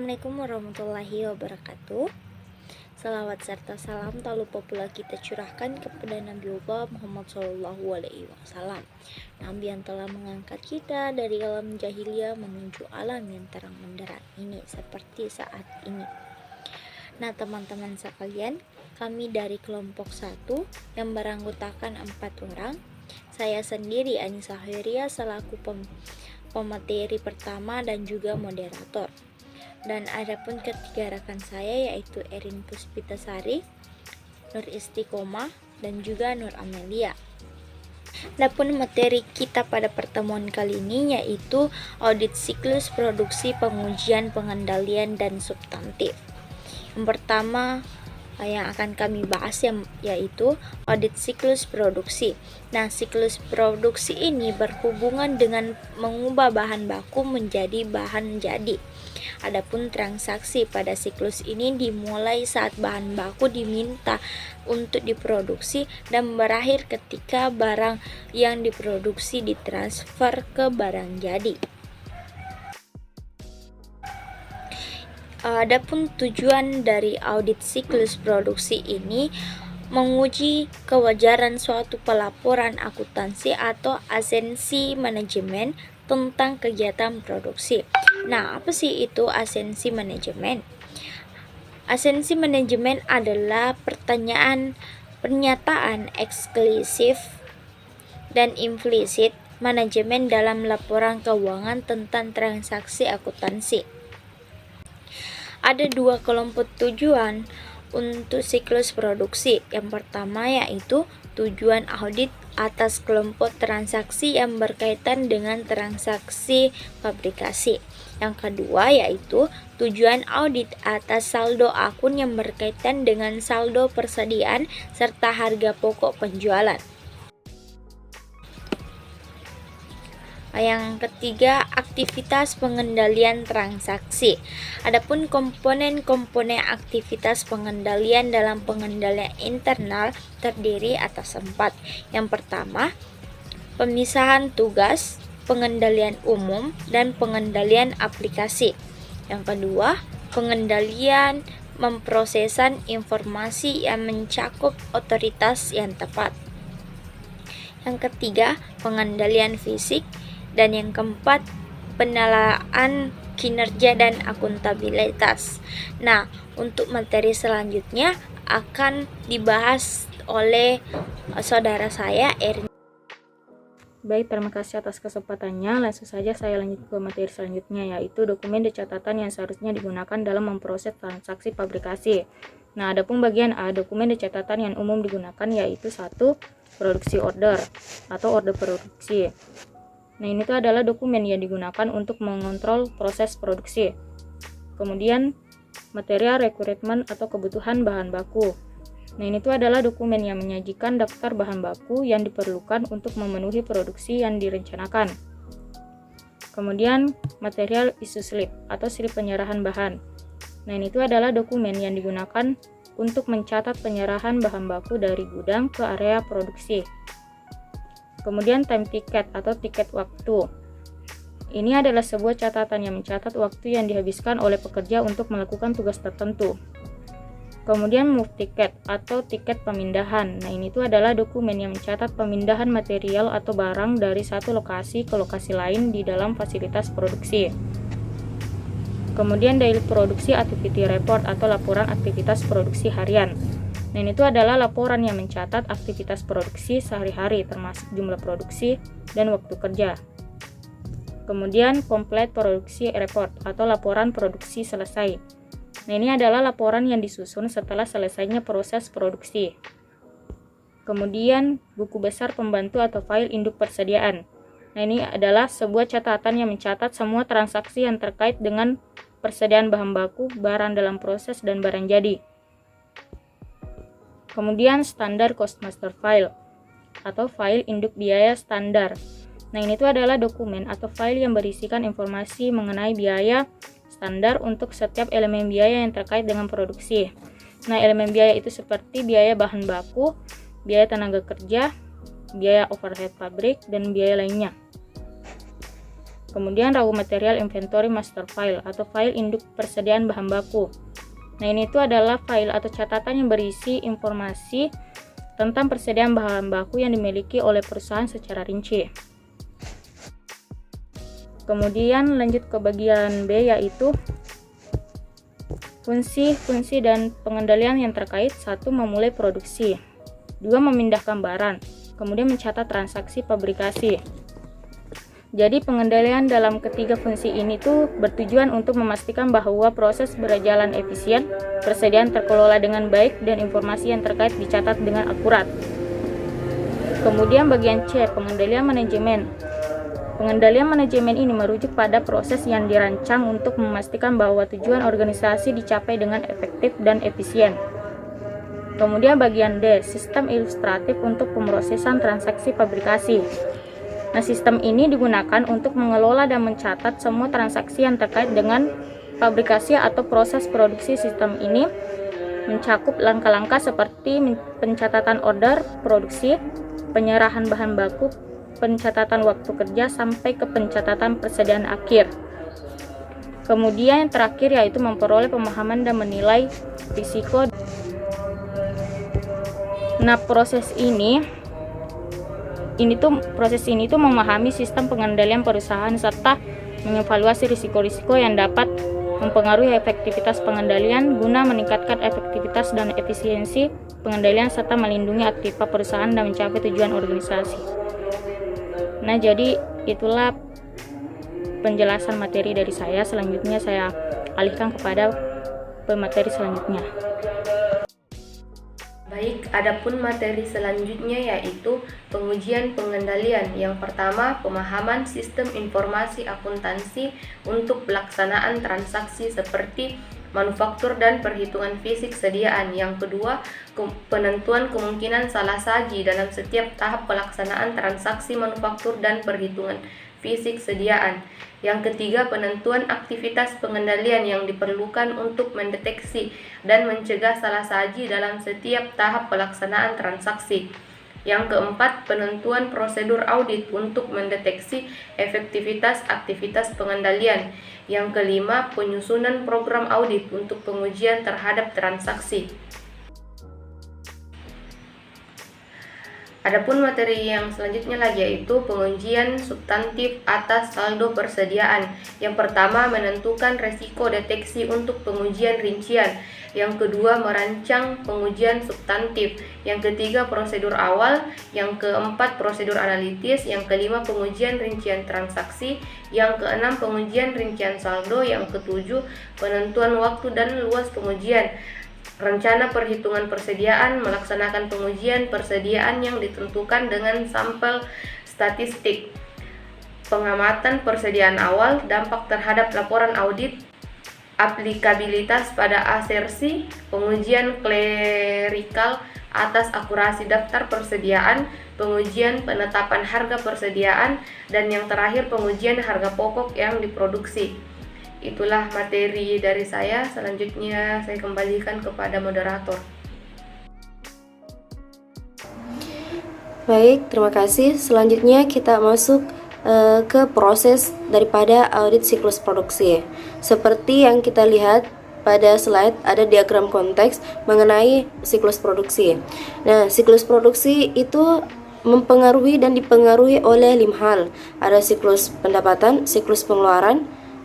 Assalamualaikum warahmatullahi wabarakatuh. Salawat serta salam tak lupa pula kita curahkan kepada Nabiullah Muhammad SAW, Nabi yang telah mengangkat kita dari alam jahiliyah menuju alam yang terang benderang ini seperti saat ini. Nah teman-teman sekalian, kami dari kelompok 1 yang beranggotakan 4 orang. Saya sendiri Anissa Hoiria selaku pemateri pertama dan juga moderator. Dan adapun ketiga rekan saya yaitu Erin Puspitasari, Nur Istiqomah, dan juga Nur Amelia. Adapun materi kita pada pertemuan kali ini yaitu audit siklus produksi, pengujian, pengendalian, dan substantif. Yang pertama yang akan kami bahas yaitu audit siklus produksi. Nah, siklus produksi ini berhubungan dengan mengubah bahan baku menjadi bahan jadi. Adapun transaksi pada siklus ini dimulai saat bahan baku diminta untuk diproduksi dan berakhir ketika barang yang diproduksi ditransfer ke barang jadi. Adapun tujuan dari audit siklus produksi ini menguji kewajaran suatu pelaporan akuntansi atau asensi manajemen tentang kegiatan produksi. Nah, apa sih itu asensi manajemen? Asensi manajemen adalah pernyataan eksklusif dan implisit manajemen dalam laporan keuangan tentang transaksi akuntansi. Ada 2 kelompok tujuan untuk siklus produksi. Yang pertama yaitu tujuan audit atas kelompok transaksi yang berkaitan dengan transaksi fabrikasi. Yang kedua yaitu tujuan audit atas saldo akun yang berkaitan dengan saldo persediaan serta harga pokok penjualan. Yang ketiga, aktivitas pengendalian transaksi. Adapun komponen-komponen aktivitas pengendalian dalam pengendalian internal terdiri atas 4. Yang pertama, pemisahan tugas, pengendalian umum, dan pengendalian aplikasi. Yang kedua, pengendalian memprosesan informasi yang mencakup otoritas yang tepat. Yang ketiga, pengendalian fisik. Dan yang keempat, penilaian kinerja dan akuntabilitas. Nah, untuk materi selanjutnya akan dibahas oleh saudara saya Erin. Baik, terima kasih atas kesempatannya. Langsung saja saya lanjut ke materi selanjutnya, yaitu dokumen dan catatan yang seharusnya digunakan dalam memproses transaksi fabrikasi. Nah, adapun bagian A, dokumen dan catatan yang umum digunakan yaitu 1. Produksi order atau order produksi. Nah, ini tuh adalah dokumen yang digunakan untuk mengontrol proses produksi. Kemudian, material requirement atau kebutuhan bahan baku. Nah, ini tuh adalah dokumen yang menyajikan daftar bahan baku yang diperlukan untuk memenuhi produksi yang direncanakan. Kemudian, material issue slip atau slip penyerahan bahan. Nah, ini tuh adalah dokumen yang digunakan untuk mencatat penyerahan bahan baku dari gudang ke area produksi. Kemudian time ticket atau tiket waktu. Ini adalah sebuah catatan yang mencatat waktu yang dihabiskan oleh pekerja untuk melakukan tugas tertentu. Kemudian move ticket atau tiket pemindahan. Nah, ini tuh adalah dokumen yang mencatat pemindahan material atau barang dari satu lokasi ke lokasi lain di dalam fasilitas produksi. Kemudian daily produksi activity report atau laporan aktivitas produksi harian. Nah, ini tuh adalah laporan yang mencatat aktivitas produksi sehari-hari termasuk jumlah produksi dan waktu kerja. Kemudian complete produksi report atau laporan produksi selesai. Nah, ini adalah laporan yang disusun setelah selesainya proses produksi. Kemudian buku besar pembantu atau file induk persediaan. Nah, ini adalah sebuah catatan yang mencatat semua transaksi yang terkait dengan persediaan bahan baku, barang dalam proses, dan barang jadi. Kemudian standar cost master file atau file induk biaya standar. Nah, ini tuh adalah dokumen atau file yang berisikan informasi mengenai biaya standar untuk setiap elemen biaya yang terkait dengan produksi. Nah, elemen biaya itu seperti biaya bahan baku, biaya tenaga kerja, biaya overhead pabrik, dan biaya lainnya. Kemudian raw material inventory master file atau file induk persediaan bahan baku. Nah, ini itu adalah file atau catatan yang berisi informasi tentang persediaan bahan baku yang dimiliki oleh perusahaan secara rinci. Kemudian lanjut ke bagian B, yaitu fungsi dan pengendalian yang terkait. 1. Memulai produksi. 2. Memindahkan barang. Kemudian mencatat transaksi pabrikasi. Jadi pengendalian dalam ketiga fungsi ini tuh bertujuan untuk memastikan bahwa proses berjalan efisien, persediaan terkelola dengan baik, dan informasi yang terkait dicatat dengan akurat. Kemudian bagian C, pengendalian manajemen. Pengendalian manajemen ini merujuk pada proses yang dirancang untuk memastikan bahwa tujuan organisasi dicapai dengan efektif dan efisien. Kemudian bagian D, sistem ilustratif untuk pemrosesan transaksi pabrikasi. Nah, sistem ini digunakan untuk mengelola dan mencatat semua transaksi yang terkait dengan pabrikasi atau proses produksi. Sistem ini mencakup langkah-langkah seperti pencatatan order produksi, penyerahan bahan baku, pencatatan waktu kerja, sampai ke pencatatan persediaan akhir. Kemudian yang terakhir yaitu memperoleh pemahaman dan menilai risiko. Nah, proses ini tuh memahami sistem pengendalian perusahaan serta mengevaluasi risiko-risiko yang dapat mempengaruhi efektivitas pengendalian guna meningkatkan efektivitas dan efisiensi pengendalian serta melindungi aktiva perusahaan dan mencapai tujuan organisasi. Nah, jadi itulah penjelasan materi dari saya. Selanjutnya saya alihkan kepada pemateri selanjutnya. Baik, adapun materi selanjutnya yaitu pengujian pengendalian. Yang pertama, pemahaman sistem informasi akuntansi untuk pelaksanaan transaksi seperti manufaktur dan perhitungan fisik sediaan. Yang kedua, penentuan kemungkinan salah saji dalam setiap tahap pelaksanaan transaksi manufaktur dan perhitungan fisik sediaan. Yang ketiga, penentuan aktivitas pengendalian yang diperlukan untuk mendeteksi dan mencegah salah saji dalam setiap tahap pelaksanaan transaksi. Yang keempat, penentuan prosedur audit untuk mendeteksi efektivitas aktivitas pengendalian. Yang kelima, penyusunan program audit untuk pengujian terhadap transaksi. Adapun materi yang selanjutnya lagi yaitu pengujian substantif atas saldo persediaan. Yang pertama, menentukan resiko deteksi untuk pengujian rincian. Yang kedua, merancang pengujian substantif. Yang ketiga, prosedur awal. Yang keempat, prosedur analitis. Yang kelima, pengujian rincian transaksi. Yang keenam, pengujian rincian saldo. Yang ketujuh, penentuan waktu dan luas pengujian. Rencana perhitungan persediaan, melaksanakan pengujian persediaan yang ditentukan dengan sampel statistik. Pengamatan persediaan awal, dampak terhadap laporan audit, aplikabilitas pada asersi, pengujian klerikal atas akurasi daftar persediaan, pengujian penetapan harga persediaan, dan yang terakhir pengujian harga pokok yang diproduksi. Itulah materi dari saya. Selanjutnya saya kembalikan kepada moderator. Baik, terima kasih. Selanjutnya kita masuk ke proses daripada audit siklus produksi. Seperti yang kita lihat pada slide, ada diagram konteks mengenai siklus produksi. Nah, siklus produksi itu mempengaruhi dan dipengaruhi oleh 5 hal. Ada siklus pendapatan, siklus pengeluaran,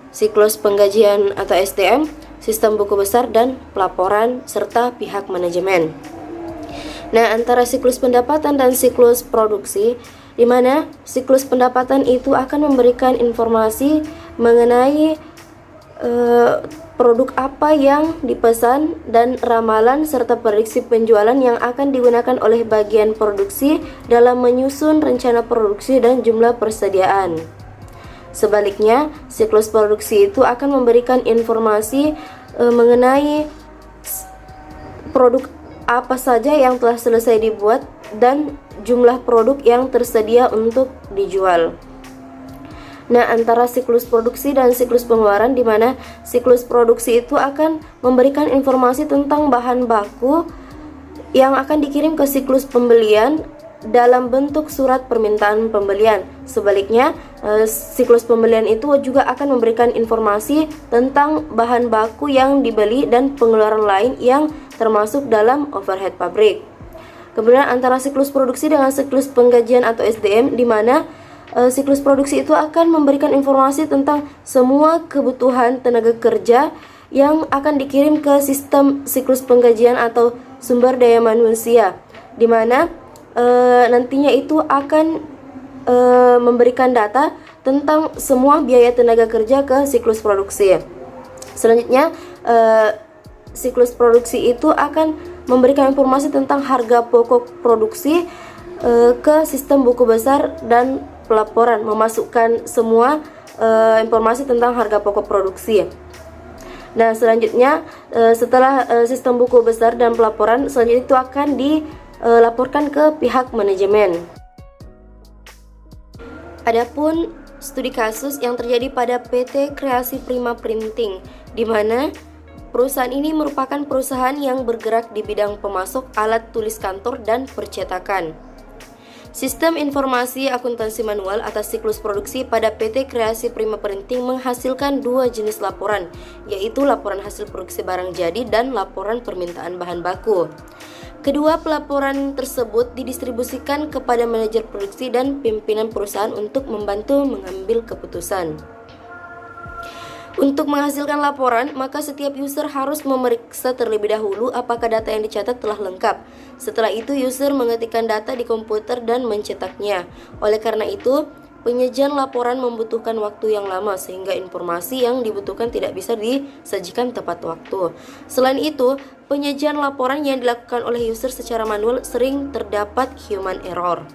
siklus penggajian atau SDM, sistem buku besar, dan pelaporan, serta pihak manajemen. Nah, antara siklus pendapatan dan siklus produksi, di mana siklus pendapatan itu akan memberikan informasi mengenai produk apa yang dipesan dan ramalan serta prediksi penjualan yang akan digunakan oleh bagian produksi dalam menyusun rencana produksi dan jumlah persediaan. Sebaliknya, siklus produksi itu akan memberikan informasi mengenai produk apa saja yang telah selesai dibuat dan jumlah produk yang tersedia untuk dijual. Nah, antara siklus produksi dan siklus pengeluaran, di mana siklus produksi itu akan memberikan informasi tentang bahan baku yang akan dikirim ke siklus pembelian dalam bentuk surat permintaan pembelian. Sebaliknya, siklus pembelian itu juga akan memberikan informasi tentang bahan baku yang dibeli dan pengeluaran lain yang termasuk dalam overhead pabrik. Kemudian antara siklus produksi dengan siklus penggajian atau SDM, di mana siklus produksi itu akan memberikan informasi tentang semua kebutuhan tenaga kerja yang akan dikirim ke sistem siklus penggajian atau sumber daya manusia, di mana nantinya itu akan memberikan data tentang semua biaya tenaga kerja ke siklus produksi. Selanjutnya, siklus produksi itu akan memberikan informasi tentang harga pokok produksi ke sistem buku besar dan pelaporan, memasukkan semua informasi tentang harga pokok produksi. Nah, selanjutnya setelah sistem buku besar dan pelaporan, selanjutnya itu akan dilaporkan ke pihak manajemen. Adapun studi kasus yang terjadi pada PT Kreasi Prima Printing, di mana perusahaan ini merupakan perusahaan yang bergerak di bidang pemasok alat tulis kantor dan percetakan. Sistem informasi akuntansi manual atas siklus produksi pada PT Kreasi Prima Printing menghasilkan dua jenis laporan, yaitu laporan hasil produksi barang jadi dan laporan permintaan bahan baku. Kedua pelaporan tersebut didistribusikan kepada manajer produksi dan pimpinan perusahaan untuk membantu mengambil keputusan. Untuk menghasilkan laporan, maka setiap user harus memeriksa terlebih dahulu apakah data yang dicatat telah lengkap. Setelah itu, user mengetikkan data di komputer dan mencetaknya. Oleh karena itu, penyajian laporan membutuhkan waktu yang lama sehingga informasi yang dibutuhkan tidak bisa disajikan tepat waktu. Selain itu, penyajian laporan yang dilakukan oleh user secara manual sering terdapat human error.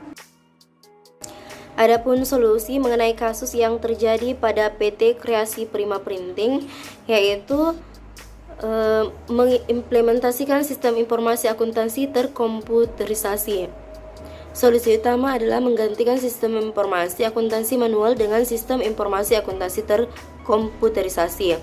Adapun solusi mengenai kasus yang terjadi pada PT Kreasi Prima Printing, yaitu mengimplementasikan sistem informasi akuntansi terkomputerisasi. Solusi utama adalah menggantikan sistem informasi akuntansi manual dengan sistem informasi akuntansi terkomputerisasi.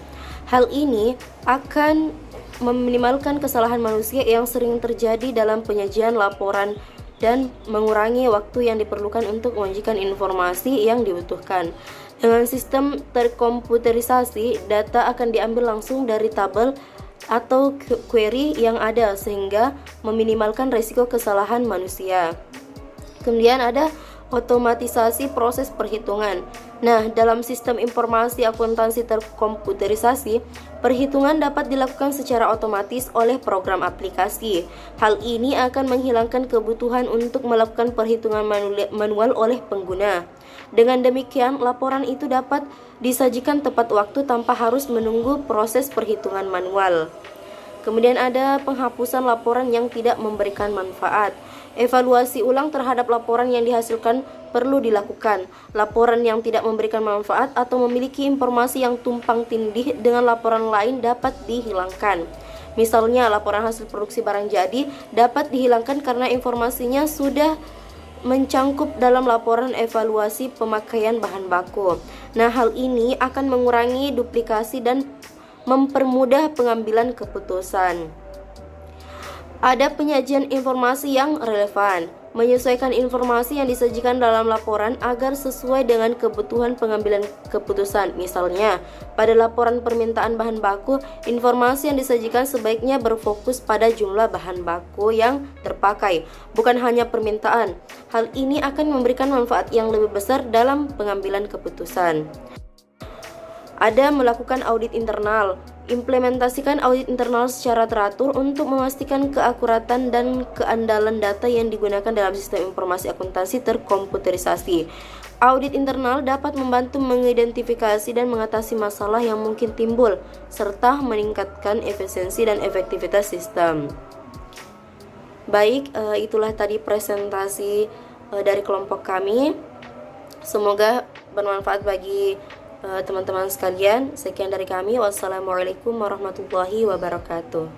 Hal ini akan meminimalkan kesalahan manusia yang sering terjadi dalam penyajian laporan dan mengurangi waktu yang diperlukan untuk menyajikan informasi yang dibutuhkan. Dengan sistem terkomputerisasi, data akan diambil langsung dari tabel atau query yang ada sehingga meminimalkan risiko kesalahan manusia. Kemudian ada otomatisasi proses perhitungan. Nah, dalam sistem informasi akuntansi terkomputerisasi, perhitungan dapat dilakukan secara otomatis oleh program aplikasi. Hal ini akan menghilangkan kebutuhan untuk melakukan perhitungan manual oleh pengguna. Dengan demikian, laporan itu dapat disajikan tepat waktu tanpa harus menunggu proses perhitungan manual. Kemudian ada penghapusan laporan yang tidak memberikan manfaat. Evaluasi ulang terhadap laporan yang dihasilkan perlu dilakukan. Laporan yang tidak memberikan manfaat atau memiliki informasi yang tumpang tindih dengan laporan lain dapat dihilangkan. Misalnya, laporan hasil produksi barang jadi dapat dihilangkan karena informasinya sudah mencangkup dalam laporan evaluasi pemakaian bahan baku. Nah, hal ini akan mengurangi duplikasi dan mempermudah pengambilan keputusan. Ada penyajian informasi yang relevan, menyesuaikan informasi yang disajikan dalam laporan agar sesuai dengan kebutuhan pengambilan keputusan. Misalnya, pada laporan permintaan bahan baku, informasi yang disajikan sebaiknya berfokus pada jumlah bahan baku yang terpakai, bukan hanya permintaan. Hal ini akan memberikan manfaat yang lebih besar dalam pengambilan keputusan. Ada melakukan audit internal. Implementasikan audit internal secara teratur untuk memastikan keakuratan dan keandalan data yang digunakan dalam sistem informasi akuntansi terkomputerisasi. Audit internal dapat membantu mengidentifikasi dan mengatasi masalah yang mungkin timbul, serta meningkatkan efisiensi dan efektivitas sistem. Baik, itulah tadi presentasi dari kelompok kami. Semoga bermanfaat bagi teman-teman sekalian. Sekian dari kami. Wassalamualaikum warahmatullahi wabarakatuh.